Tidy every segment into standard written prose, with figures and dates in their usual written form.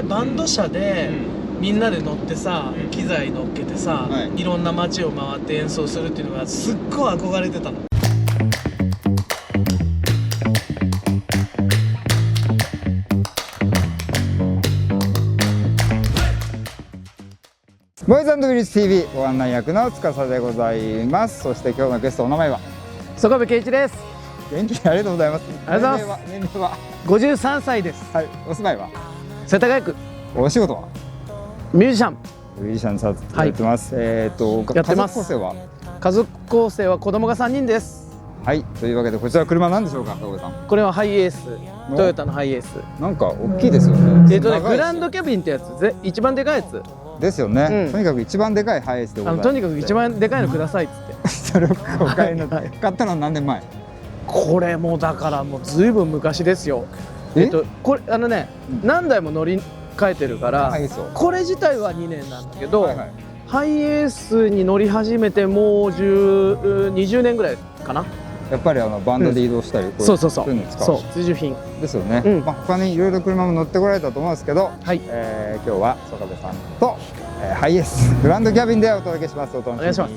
バンド車でみんなで乗ってさ、機材乗っけてさ、いろんな街を回って演奏するっていうのがすっごい憧れてたの。ボーイズ&グリーズ TV ご案内役の司でございます。そして今日のゲスト、お名前は曽我部圭一です。元気にありがとうございます。ありがとうございます。年齢は53歳です。はい。お住まいは世田谷区。お仕事はミュージシャン。ミュージシャンさんやってます。やってます。家族構成は家族構成は子供が3人です。はい。というわけでこちら車なんでしょうか、曽我さん。これはハイエース、トヨタのハイエース。なんか大きいですよね。グランドキャビンってやつ、一番でかいやつですよね。とにかく一番でかいハイエースでございます。とにかく一番でかいのくださいっつってそれをお買いになって買ったのは何年前？これもだからもうずいぶん昔ですよ。これ何台も乗り換えてるから、これ自体は2年なんだけど、ハイエースに乗り始めてもう20年ぐらいかな。やっぱりバンドで移動したり、そういうの使う必需品ですよね。他にいろいろ車も乗ってこられたと思うんですけど、今日は曽我部さんとハイエースグランドキャビンでお届けします。お願いします。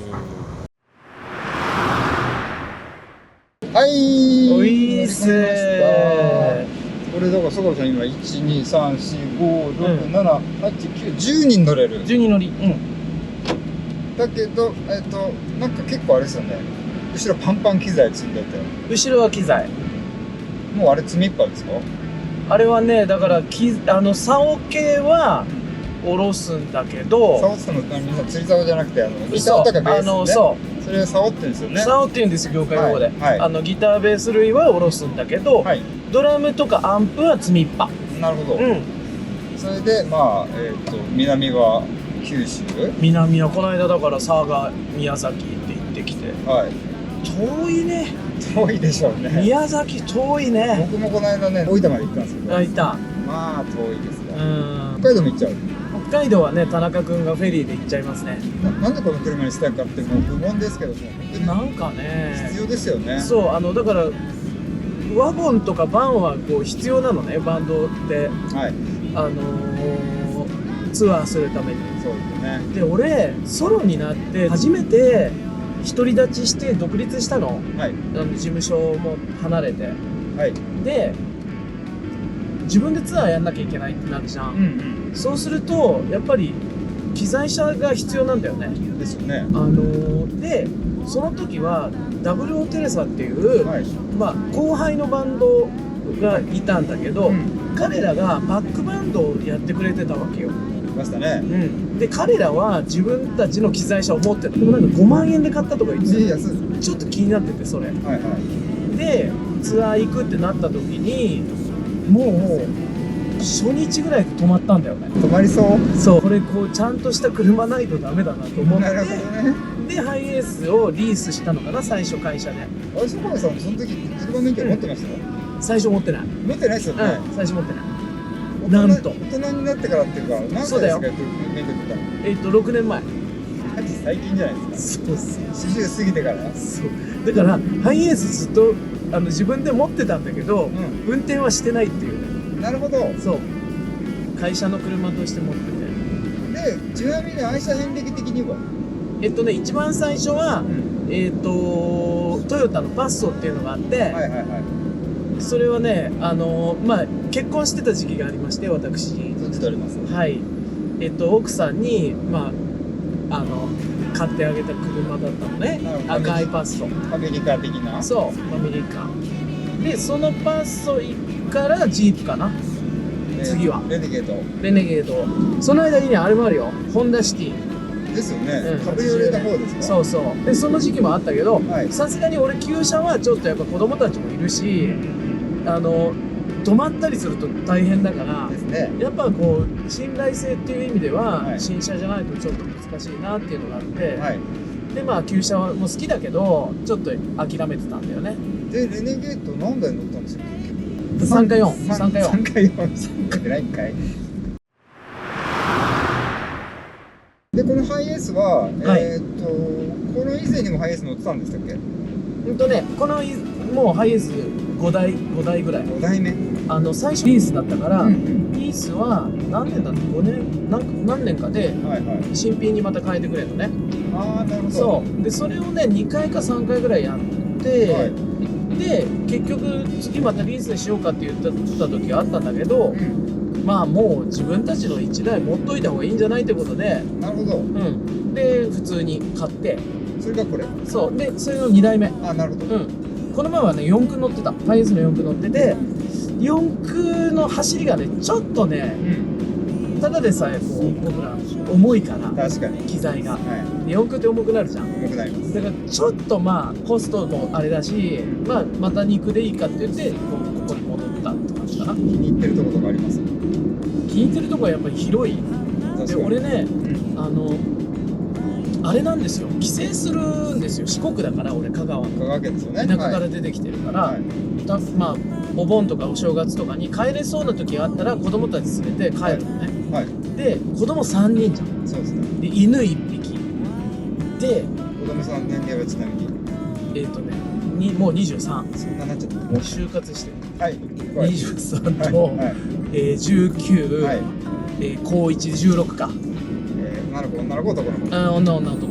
はい、おいっすー。これだから曽我部さん今12345678910人乗れる。10人乗り。だけどなんか結構あれですよね。後ろパンパン機材積んでて。後ろは機材。もうあれ積みっぱですか？あれはね、だから竿系は下ろすんだけど。竿って言ってもみんな釣り竿じゃなくてギターとかベースね。それは竿って言うんですよね。竿って言うんですよ、業界用語で。ギターベース類は下ろすんだけど、ドラムとかアンプは積みっぱ。なるほど。それで南は九州？南はこの間だから佐賀、宮崎って行ってきて。遠いね。遠いでしょうね。宮崎遠いね。僕もこの間ね、大分まで行ったんですけど。行った。まあ遠いですね。北海道も行っちゃう。北海道はね、田中君がフェリーで行っちゃいますね。なんでこの車にしたいかってもう不問ですけども、なんかね必要ですよね。そう、だからワゴンとかバンはこう必要なのね、バンドで。ツアーするために。そうですね。で、俺ソロになって初めて独り立ちして独立したの。事務所も離れて。で、自分でツアーやんなきゃいけないってなるじゃん。そうするとやっぱり機材車が必要なんだよね。ですよね。でその時はダブルオテレサっていう、後輩のバンドがいたんだけど、彼らがバックバンドをやってくれてたわけよ。いましたね。で彼らは自分たちの機材車を持ってた。でもなんか5万円で買ったとか言ってた。ちょっと気になっててそれ。でツアー行くってなった時にもう初日ぐらいで止まったんだよね。止まりそう。そう、これこうちゃんとした車ないとダメだなと思って。なるほどね。でハイエースをリースしたのかな、最初会社で。曽我部さんその時車免許持ってました？最初持ってない。持ってないですよね。最初持ってない。なんと大人になってからっていうか、何歳ですか？免許取ったの。6年前。最近じゃないですか。そう40過ぎてから。そうだからハイエースずっと自分で持ってたんだけど、運転はしてないっていうね。なるほど。そう、会社の車として持ってて。で、ちなみに愛車遍歴的には一番最初はトヨタのパッソっていうのがあって、それはね、結婚してた時期がありまして、私存じております。奥さんに買ってあげた車だったのね。赤いパッソ。アメリカ的な。そう、アメリカで、そのパッソからジープかな。次はレネゲード。その間にね、あれもあるよ、ホンダシティですよね。カブリオレの方ですか？そうそう。でその時期もあったけど、さすがに俺旧車はちょっとやっぱ子供たちもいるし、止まったりすると大変だから、やっぱこう信頼性っていう意味では、新車じゃないとちょっと難しいなっていうのがあって、で旧車も好きだけどちょっと諦めてたんだよね。でレネゲート何台乗ったんですか？3か4。ないんかい。でこのハイエースは、この以前にもハイエース乗ってたんでしたっけ？このもうハイエース5台ぐらい。5台目。最初リースだったから、リーースは何年だって5年何年かで新品にまた変えてくれるのね。ああ、なるほど。そうでそれをね2回か3回ぐらいやって、で結局次またリースにしようかって言った時があったんだけど、まあもう自分たちの1台持っといた方がいいんじゃないってことで、なるほど。で普通に買って、それがこれ。そうでそれの2台目。あ、なるほど。この前はね4駆乗ってた、ハイエースの4駆乗ってて、4駆の走りがねちょっとね、ただでさえこう僕ら重いから、確かに機材が、4駆って重くなるじゃん。重くなります。だからちょっとまあコストもあれだし、また2駆でいいかって言ってここに戻ったって感じかな。気に入ってるとことかあります？気に入ってるとこはやっぱり広い。で俺ね、あれなんですよ、帰省するんですよ。四国だから俺香川県ですよね。田舎から出てきてるから、まあお盆とかお正月とかに帰れそうな時があったら子供たち連れて帰るのね。で子供3人じゃん。そうですね。で犬1匹で、子供さん年齢はちなみにもう23。そんななっちゃった。もう就活してる。23と19、高1、16か。女の子、男の子。女の子。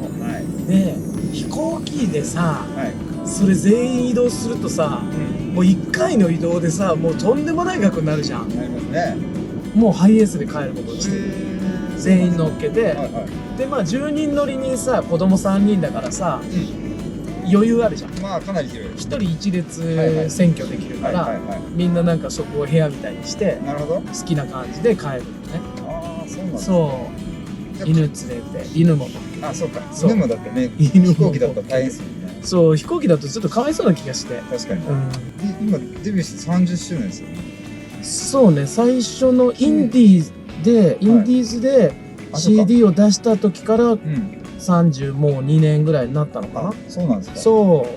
で飛行機でさ、それ全員移動するとさ、もう1回の移動でさ、もうとんでもない額になるじゃん。なりますね。もうハイエースで帰ることにしてる。全員乗っけて、でまあ10人乗りにさ、子供3人だからさ、余裕あるじゃん。まあかなり広い。1人1列占拠できるから、みんななんかそこを部屋みたいにして、好きな感じで帰るのね。ああ、そうなんだ。そう犬連れて、犬も。あ、そうか。犬もだってね、飛行機だったら大変ですよね。そう、飛行機だとちょっとかわいそうな気がして。確かに。今デビューして30周年ですよね。そうね、最初のインディーズで CD を出した時から30もう2年ぐらいになったのかな。そうなんですか。そう。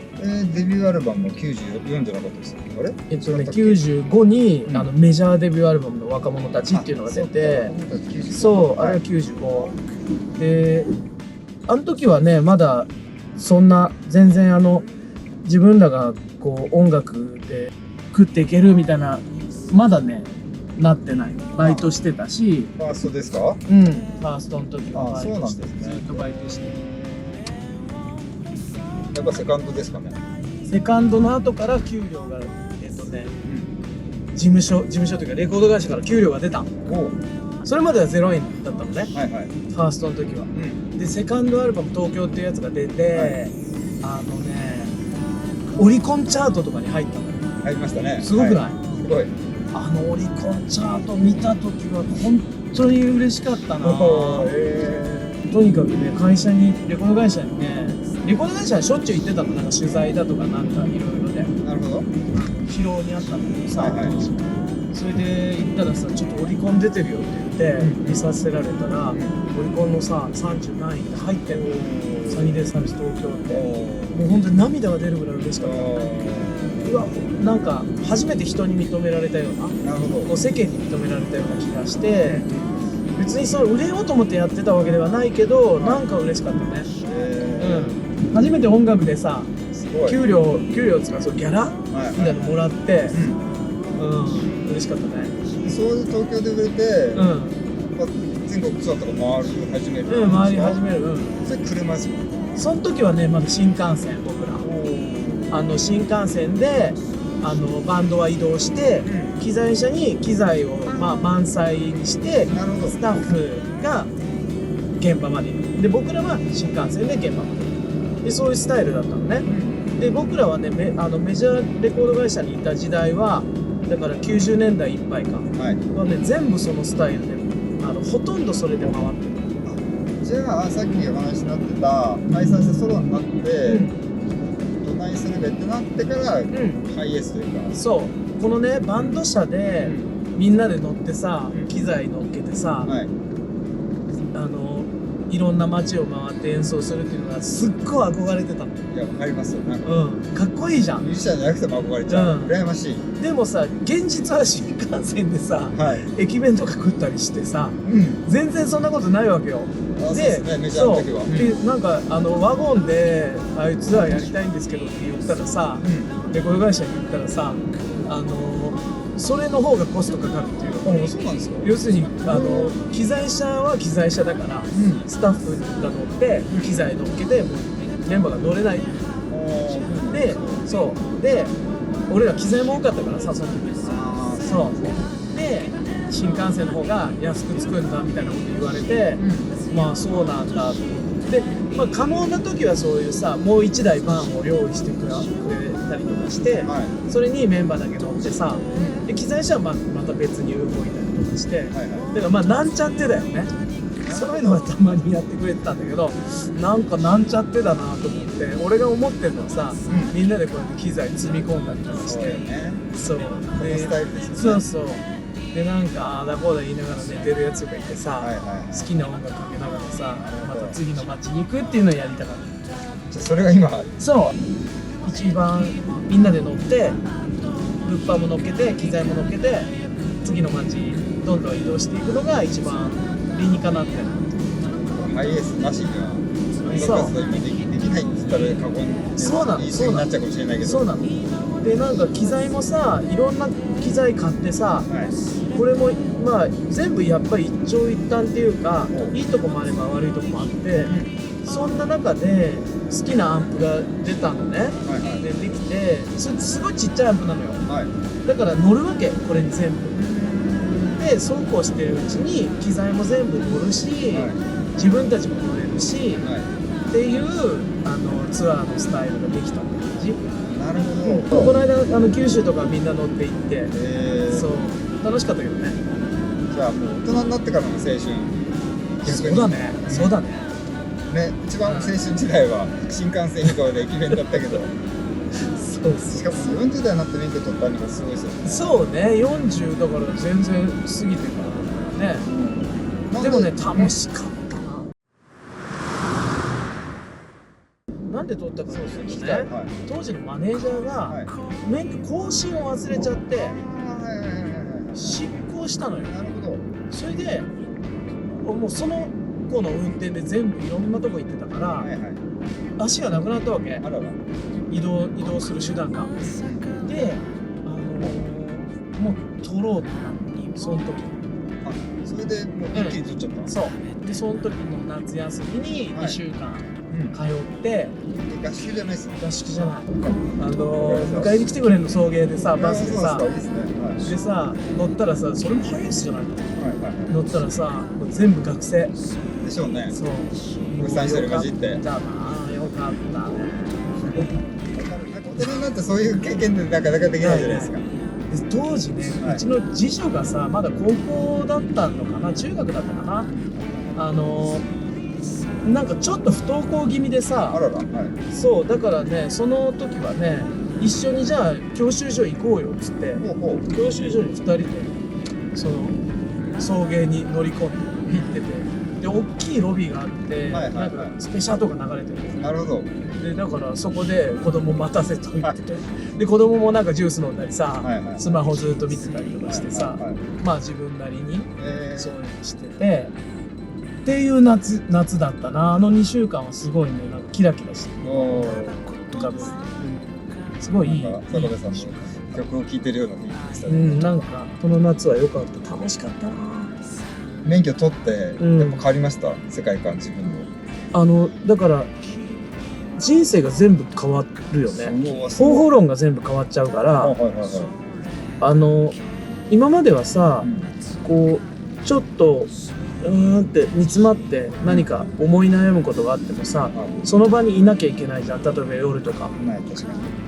デビューアルバムも94じゃなかったですよ。あれ？95にメジャーデビューアルバムの若者たちっていうのが出て、そう、あれは95で、あの時はねまだそんな全然自分らがこう音楽で食っていけるみたいなまだねなってない。バイトしてたし。ファーストですか？ファーストの時はバイトして、ずっとバイトして。やっぱセカンドですかね。セカンドの後から給料が事務所というかレコード会社から給料が出た。それまでは0円だったのね、ファーストの時は。でセカンドアルバム東京っていうやつが出て、オリコンチャートとかに入ったのよ。入りましたね。すごくない？すごい。オリコンチャート見た時は本当に嬉しかったな。とにかくね、レコード会社にね、レコード会社にしょっちゅう行ってたの。なんか取材だとかなんかいろいろで。なるほど。広尾にあったんだけどさ、それで行ったらさ、ちょっとオリコン出てるよって言って見させられたら、オリコンのさ30何位って入ってるの。サニーデイサービス東京って、もう本当に涙が出るぐらい嬉しかった。うわ、なんか初めて人に認められたような、こう世間に認められたような気がして。別に売れようと思ってやってたわけではないけど、なんか嬉しかったね。初めて音楽でさ、給料つかギャラみたいなのもらって、嬉しかったね。そういう東京で売れて、全国ツアーとか回り始める。回り始める。それ車ですもん。その時はねまだ新幹線、僕ら新幹線でバンドは移動して、機材車に機材を満載にして、スタッフが現場まで行く。で僕らは新幹線で現場まで行く。でそういうスタイルだったのね。で僕らはねメジャーレコード会社にいた時代はだから90年代いっぱいかはね、全部そのスタイルでほとんどそれで回ってる。じゃあさっきお話になってた解散してソロになって、どないするべってなってから、ハイエースというか、そうこのねバンド車で、みんなで乗ってさ、機材乗っけてさ、いろんな街を回って演奏するっていうのがすっごい憧れてたの。いや、わかりますよ。なんか、かっこいいじゃん。ミュージシャンじゃなくても憧れちゃう。羨ましい。でもさ、現実は新幹線でさ、駅弁とか食ったりしてさ、全然そんなことないわけよ。で、なんかワゴンでツアーやりたいんですけどって言ったらさ、レコード会社に言ったらさ、それの方がコストかかるっていうそうなんですか。要するに機材車は機材車だから、スタッフが乗って機材乗っけてもうメンバーが乗れない。でそうで俺ら機材も多かったからさその時。そうで新幹線の方が安くつくんだみたいなこと言われて、まあそうなんだと思って、で、まあ、可能な時はそういうさもう1台バンを用意してくれたりとかして、それにメンバーだけ乗ってさ、で機材車はまた別に動いたりとかして、だからまあなんちゃってだよね。そういうのはたまにやってくれてたんだけど、なんかなんちゃってだなと思って、俺が思ってるのはさ、みんなでこうやって機材積み込んだりとかして、そうでスタイルですね。そうそうでなんかあだこうだ言いながら寝てるやつがいてさ、好きな音楽かけながらさまた次の街に行くっていうのをやりたかった。じゃあそれが今そう一番みんなで乗って物販も乗っけて機材も乗っけて次の街どんどん移動していくのが一番理にかなってる。ハイエースなしには音楽活動今できないって言ったら過言そうなの言い過ぎになっちゃうかもしれないけど、そうなのでなんか機材もさいろんな機材買ってさ、これもまあ全部やっぱり一長一短っていうかいいとこもあれば悪いとこもあって、そんな中で好きなアンプが出たのね、でできてすごいちっちゃいアンプなのよ、だから乗るわけこれに全部でそうこうしてるうちに機材も全部乗るし、自分たちも乗れるし、っていうツアーのスタイルができたって感じ。なるほど。この間九州とかみんな乗って行って、そう楽しかったけどね。じゃあもう大人になってからの青春。そうだね。そうだね。ね、一番青春時代は新幹線移動で駅弁だったけど。そうしかも40代になって免許取ったのがすごいですよね。そうね、40だから全然過ぎてからね。でもね楽しかった。なんで取ったかというとね、当時のマネージャーが免許更新を忘れちゃって失効したのよ。なるほど。それでもうその子の運転で全部いろんなとこ行ってたから、足がなくなったわけ。移動する手段が。で、もう取ろうとなってその時。それでもう一気に取っちゃった。そうでその時の夏休みに2週間通って、合宿じゃないですね。合宿じゃない迎えに来てくれるの送迎でさバスでさ、でさ乗ったらさそれもハイエースじゃないの、乗ったらさもう全部学生でしょうね。そう国産してるかじってよかったね。大人になってそういう経験でなかなかできないじゃないですか。当時ね、うちの次女がさまだ高校だったのかな中学だったかな、なんかちょっと不登校気味でさ、そうだからねその時はね一緒にじゃあ教習所行こうよっつって教習所に2人でその送迎に乗り込んで行ってて、で大きいロビーがあって、なんかスペシャルとか流れてるんですよ。なるほど。でだからそこで子供待たせと言ってて、で子供もなんかジュース飲んだりさ、スマホずっと見てたりとかしてさ、まあ自分なりにそういうのしててっていう夏だったな。2週間はすごいねなんかキラキラして浮かぶ、すごいいい坂部さんの曲を聴いてるような雰囲気でしたね。なんかこの夏は良かった、楽しかったな。免許取ってやっぱ変わりました、世界観自分の。だから人生が全部変わるよね。方法論が全部変わっちゃうから、今まではさ、こうちょっとって煮詰まって何か思い悩むことがあってもさ、その場にいなきゃいけないじゃん。例えば夜とか、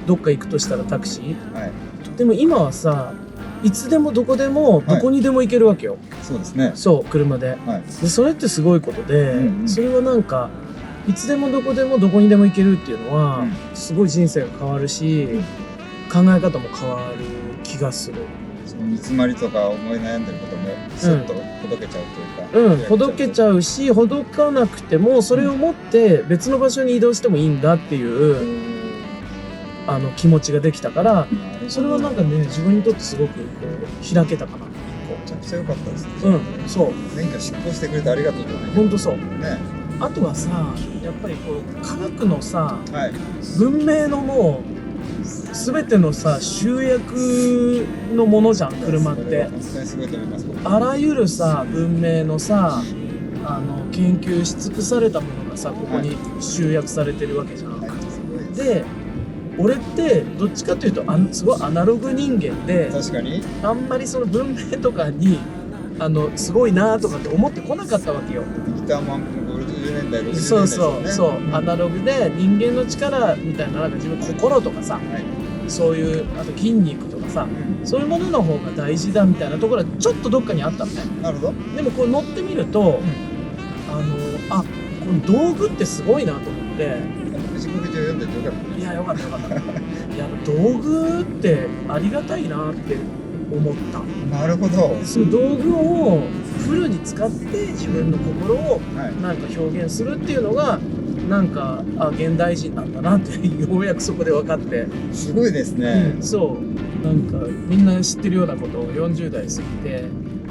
どっか行くとしたらタクシー、でも今はさいつでもどこでもどこにでも行けるわけよ。そうですね。そう車で、でそれってすごいことで、それはなんかいつでもどこでもどこにでも行けるっていうのは、すごい人生が変わるし、考え方も変わる気がする。煮詰まりとか思い悩んでることもスッとほどけちゃうというか、ほどけちゃうし、ほどかなくてもそれを持って別の場所に移動してもいいんだっていう気持ちができたから、それはなんかね自分にとってすごくこう開けたかな。めちゃくちゃ良かったですね。そう免許執行してくれてありがとうとね。本当そうね。あとはさやっぱりこう科学のさ、文明のもう全てのさ集約のものじゃん車って。本当にすごいと思います。あらゆるさ文明のさ研究し尽くされたものがさここに集約されてるわけじゃん。で俺ってどっちかというとすごいアナログ人間で、確かにあんまりその文明とかにすごいなとかって思ってこなかったわけよ。ギターマンも50年代60年代ですそうよね。そうアナログで人間の力みたいな、なんか自分心とかさ、そういうあと筋肉とかさ、そういうものの方が大事だみたいなところはちょっとどっかにあったのね。なるほど。でもこう乗ってみると、この道具ってすごいなと思って。藤子不二雄読んでてよかった。いやよかったいや道具ってありがたいなって思った。なるほど。その道具をフルに使って自分の心をなんか表現するっていうのがなんか現代人なんだなってようやくそこで分かって。すごいですね。そうなんかみんな知ってるようなことを40代過ぎて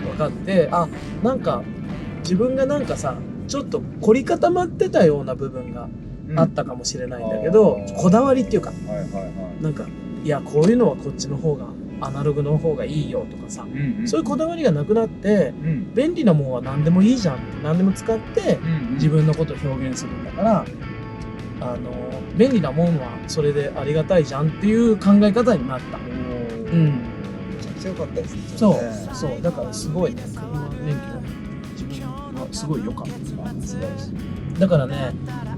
分かって、なんか自分がなんかさちょっと凝り固まってたような部分があったかもしれないんだけど、こだわりっていうか、なんかいやこういうのはこっちの方がアナログの方がいいよとかさ、そういうこだわりがなくなって、便利なもんは何でもいいじゃんって何でも使って自分のことを表現するんだから、便利なもんはそれでありがたいじゃんっていう考え方になった。めちゃくちゃ良かったですね。そうだからすごいね、車免許自分はすごい良かった。だからね、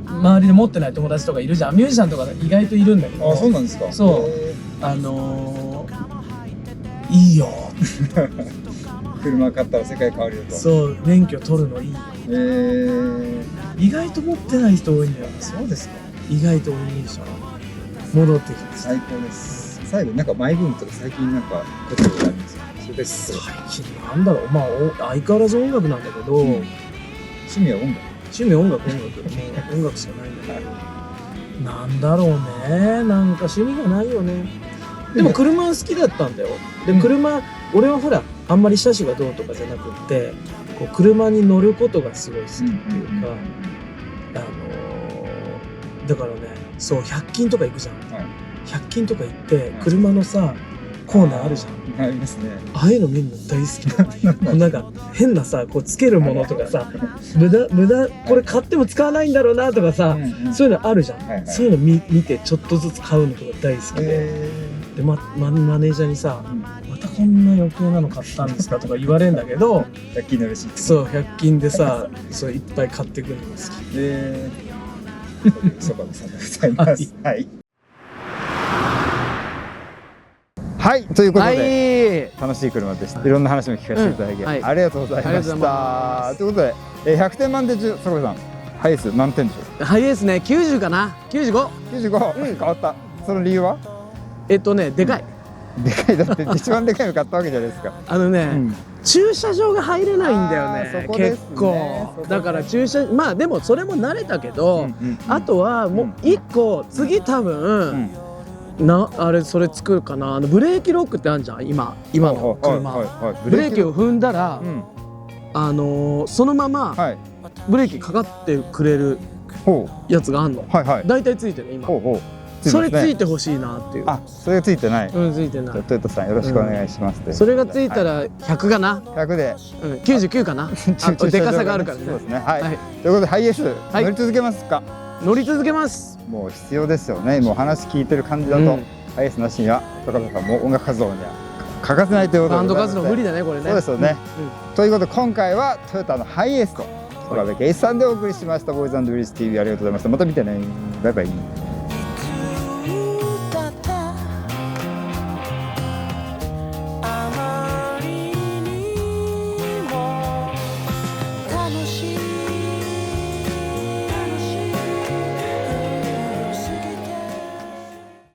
周りで持ってない友達とかいるじゃん。ミュージシャンとか意外といるんだけど。そうなんですか。そういいよ車買ったら世界変わるよと。そう免許取るのいいよ。意外と持ってない人多いんだよ。そうですか。意外と多いでしょ。戻ってきました。最高です。最後なんかマイブームとか最近なんかことがありますよ。それです。最近なんだろう、相変わらず音楽なんだけど、趣味は音楽。趣味音楽もう音楽しかないんだけど、なんだろうね、なんか趣味がないよね。でも車は好きだったんだよ。で車、俺はほらあんまり車種がどうとかじゃなくってこう車に乗ることがすごい好きっていうか、だからね、そう100均とか行くじゃん。100均とか行って車のさコーナーあるじゃん。ありますね。ああいうの見るの大好き。なんか変なさこうつけるものとかさ、無駄これ買っても使わないんだろうなとかさ、そういうのあるじゃん。そういうの見てちょっとずつ買うのとか大好きで、マネージャーにさ、またこんな余計なの買ったんですかとか言われるんだけど、100均のレシート。そう100均でさそういっぱい買ってくるのが好き。そばさんでございます。はい、ということで、楽しい車でした。いろんな話も聞かせていただき、ありがとうございました。ということで、100点満点中、坂部さん、ハイエース何点でしょう？ハイエースね、90かな、95。変わった。その理由は？でかい。でかい、だって一番でかいの買ったわけじゃないですか。駐車場が入れないんだよね、結構。だからでもそれも慣れたけど、あとはもう1個次多分それ作るかな。ブレーキロックってあるじゃん、今の車。ブレーキを踏んだらそのままブレーキかかってくれるやつがあんの。大体ついてる今。それついてほしいなっていう。それがついてない。ついてない。トヨタさんよろしくお願いします。それがついたら100かな。100で。99かな。でかさがあるからね。そうですね。はい。ということでハイエース乗り続けますか？乗り続けます。もう必要ですよね。もう話聞いてる感じだとハイエースなしには坂部さんも音楽活動には欠かせないということで。バンド活動無理だねこれね。そうですよね。ということで今回はトヨタのハイエースと坂部圭一さんでお送りしました。ボーイズ&グリース TV ありがとうございました。また見てね。バイバイ。